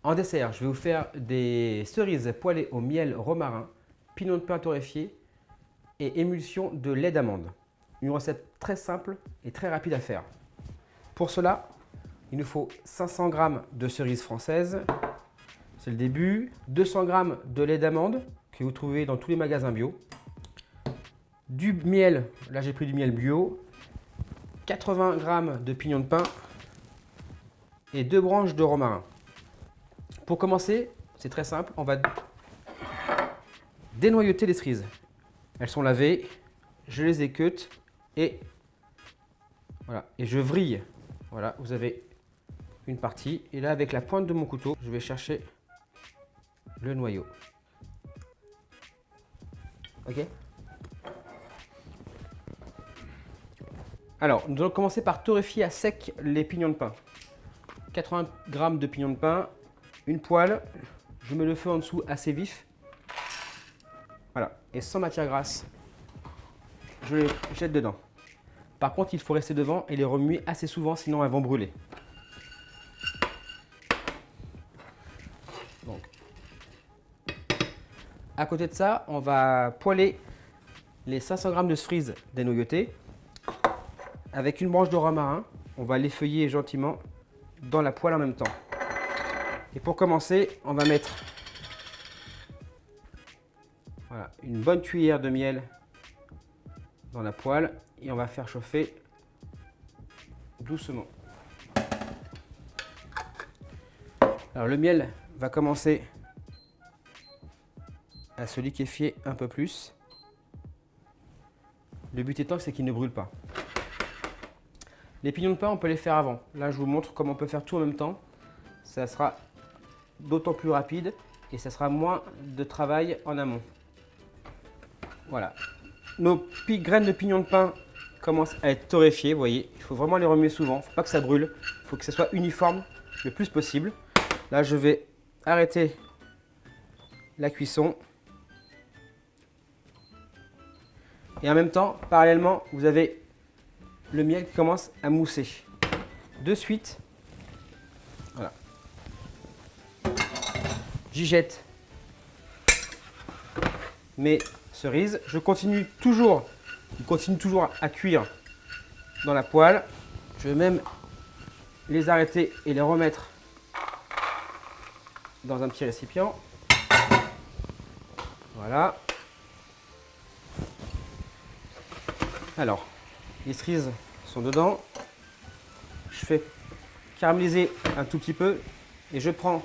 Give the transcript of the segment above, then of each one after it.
En dessert, je vais vous faire des cerises poêlées au miel romarin, pignon de pain torréfié et émulsion de lait d'amande. Une recette très simple et très rapide à faire. Pour cela, il nous faut 500 g de cerises françaises, c'est le début, 200 g de lait d'amande que vous trouvez dans tous les magasins bio, du miel, là j'ai pris du miel bio, 80 g de pignon de pain et 2 branches de romarin. Pour commencer, c'est très simple, on va dénoyauter les cerises. Elles sont lavées, je les équeute et voilà, et je vrille. Voilà, vous avez une partie et là avec la pointe de mon couteau, je vais chercher le noyau. Ok? Alors, nous allons commencer par torréfier à sec les pignons de pain. 80 g de pignons de pain, une poêle, je mets le feu en dessous assez vif. Voilà, et sans matière grasse, je les jette dedans. Par contre, il faut rester devant et les remuer assez souvent, sinon elles vont brûler. Donc, à côté de ça, on va poêler les 500 g de cerises dénoyautées. Avec une branche de romarin, on va l'effeuiller gentiment dans la poêle en même temps. Et pour commencer, on va mettre voilà, une bonne cuillère de miel dans la poêle et on va faire chauffer doucement. Alors le miel va commencer à se liquéfier un peu plus. Le but étant, c'est qu'il ne brûle pas. Les pignons de pain, on peut les faire avant. Là, je vous montre comment on peut faire tout en même temps. Ça sera d'autant plus rapide et ça sera moins de travail en amont. Voilà. Nos graines de pignon de pain commencent à être torréfiées, vous voyez. Il faut vraiment les remuer souvent, il ne faut pas que ça brûle. Il faut que ça soit uniforme le plus possible. Là, je vais arrêter la cuisson. Et en même temps, parallèlement, vous avez le miel qui commence à mousser. De suite, voilà. J'y jette mes cerises. Je continue toujours à cuire dans la poêle. Je vais même les arrêter et les remettre dans un petit récipient. Voilà. Alors, les cerises sont dedans. Je fais caraméliser un tout petit peu et je prends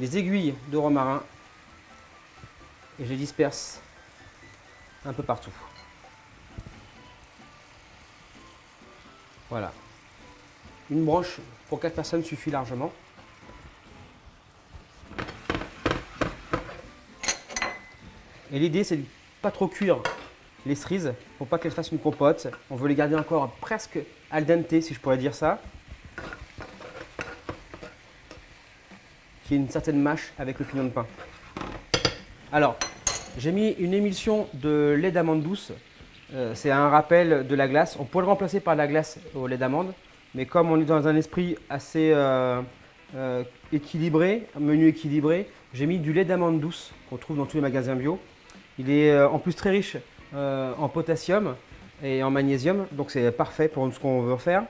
les aiguilles de romarin et je les disperse un peu partout. Voilà. Une branche pour 4 personnes suffit largement. Et l'idée, c'est de ne pas trop cuire les cerises pour pas qu'elles fassent une compote. On veut les garder encore presque al dente, si je pourrais dire ça. Qui est une certaine mâche avec le pignon de pain. Alors, j'ai mis une émulsion de lait d'amande douce. C'est un rappel de la glace. On pourrait le remplacer par la glace au lait d'amande. Mais comme on est dans un esprit assez équilibré, un menu équilibré, j'ai mis du lait d'amande douce qu'on trouve dans tous les magasins bio. Il est en plus très riche en potassium et en magnésium. Donc c'est parfait pour ce qu'on veut faire.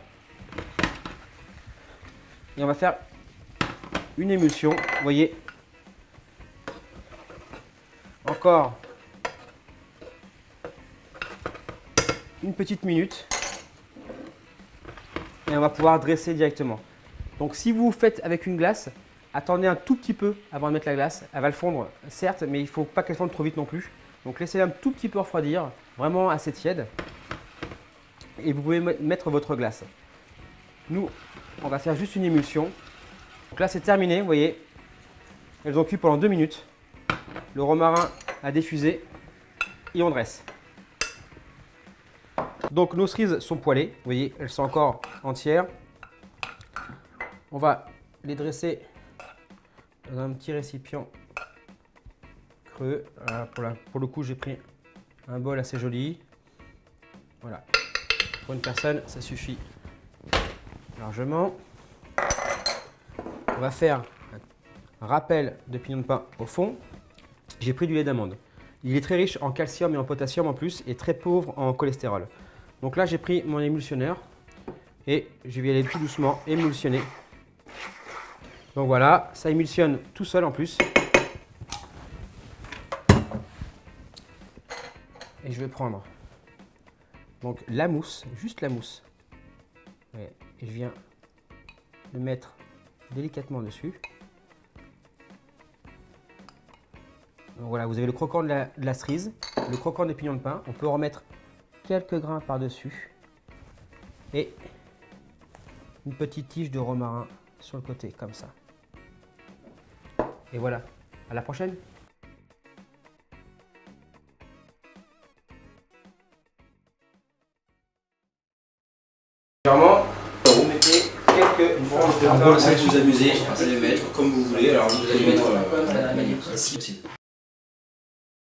Et on va faire une émulsion, vous voyez, encore une petite minute et on va pouvoir dresser directement. Donc si vous faites avec une glace, attendez un tout petit peu avant de mettre la glace. Elle va le fondre, certes, mais il ne faut pas qu'elle fonde trop vite non plus. Donc laissez-la un tout petit peu refroidir, vraiment assez tiède. Et vous pouvez mettre votre glace. Nous, on va faire juste une émulsion. Donc là, c'est terminé, vous voyez. Elles ont cuit pendant 2 minutes. Le romarin a diffusé et on dresse. Donc nos cerises sont poêlées, vous voyez, elles sont encore entières. On va les dresser dans un petit récipient creux. Voilà, pour le coup, j'ai pris un bol assez joli. Voilà. Pour une personne, ça suffit largement. On va faire un râpel de pignon de pain au fond, j'ai pris du lait d'amande. Il est très riche en calcium et en potassium en plus et très pauvre en cholestérol. Donc là, j'ai pris mon émulsionneur et je vais aller tout doucement émulsionner. Donc voilà, ça émulsionne tout seul en plus. Et je vais prendre donc la mousse, juste la mousse. Et je viens le mettre délicatement dessus. Donc voilà, vous avez le croquant de la cerise, le croquant des pignons de pain. On peut remettre quelques grains par-dessus et une petite tige de romarin sur le côté, comme ça. Et voilà, à la prochaine! Vous mettez quelques branches de pain. Vous vous amusez à les mettre comme vous voulez. Alors vous allez mettre la manière si possible.